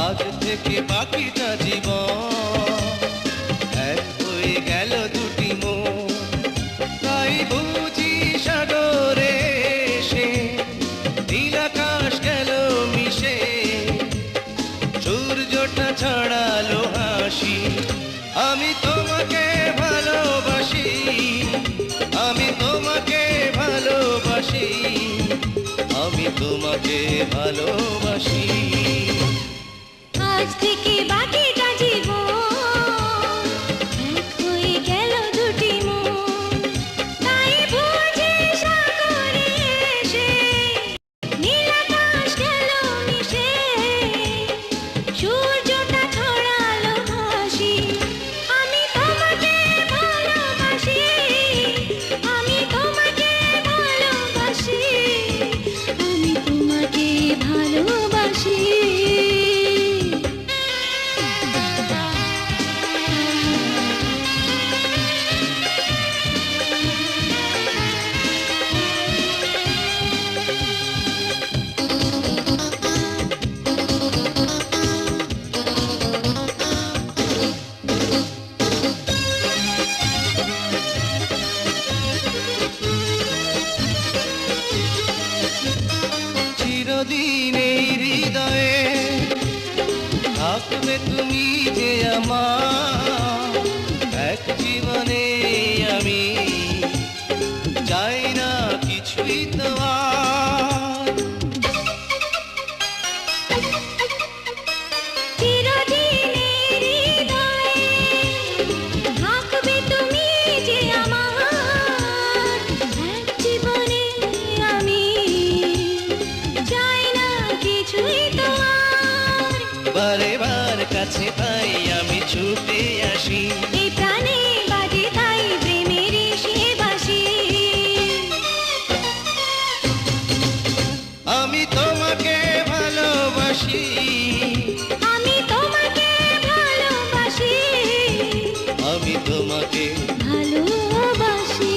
আজ থেকে বাকিটা জীবন এক হয়ে গেল দুটি মন, তাই বুঝি সাগরে এসে নীল আকাশ গেল মিশে, সূর্যটা ছড়ালো হাসি। আমি তোমাকে ভালোবাসি, আমি তোমাকে ভালোবাসি, আমি তোমাকে ভালোবাসি। আজ থেকে বাকিটা জীবন এক হয়ে গেল দুটি মন, তাই বুঝি সাগরে এসে নীল আকাশ গেল মিশে, সূর্যটা ছড়ালো হাসি। আমি তোমাকে ভালোবাসি, আমি তোমাকে ভালোবাসি, আমি তোমাকে ভালোবাসি। চিরদিন এই হৃদয়ে থাকবে তুমি যে আমার, এক জীবনে আমি চাই না কিছুই তোমার। চিরদিন এই হৃদয়ে থাকবে তুমি যে আমার, এক জীবনে আমি চাই না কিছুই তোমার। বারে বার কাছে পাই আমি ছুটে আসি, এই প্রাণে বাজে তাই প্রেমের সে বাঁশি। আমি তোমাকে ভালোবাসি, আমি তোমাকে ভালোবাসি, আমি তোমাকে ভালোবাসি।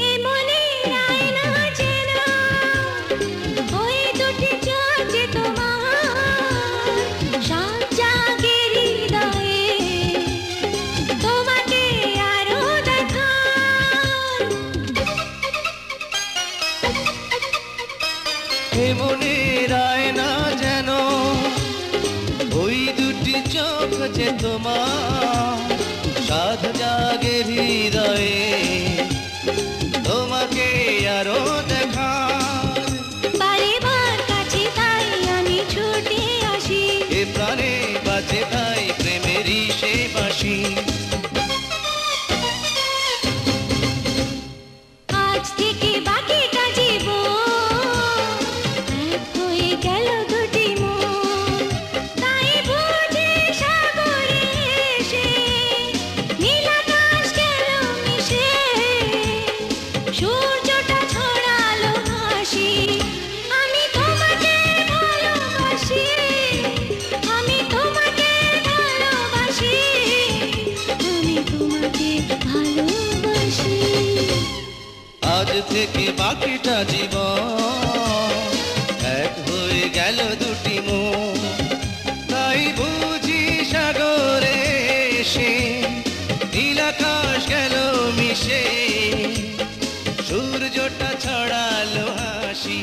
এ মনের আয়না যেন ওই দুটি চোখ যে তোমার, সব জাগে হৃদয়ে তোমাকে আরো দেখার। এ মনের আয়না যেন ওই দুটি চোখ যে তোমার, সাধ জাগে হৃদয়ে তোমাকে আরো দেখার। বারে বার কাছে তাই আমি ছুটে আসি, এ প্রাণে বাজে তাই প্রেমেরই সে বাঁশি। আজ থেকে বাকিটা জীবন এক হয়ে গেল দুটি মন, তাই বুঝি সাগরে এসে নীল আকাশ গেল মিশে, সূর্যটা ছড়ালো হাসি। আমি তোমাকে ভালোবাসি, আমি তোমাকে ভালোবাসি, আমি তোমাকে ভালোবাসি। আজ থেকে বাকিটা জীবন এক হয়ে আকাশ গেল মিশে সূর্যটা ছড়ালো হাসি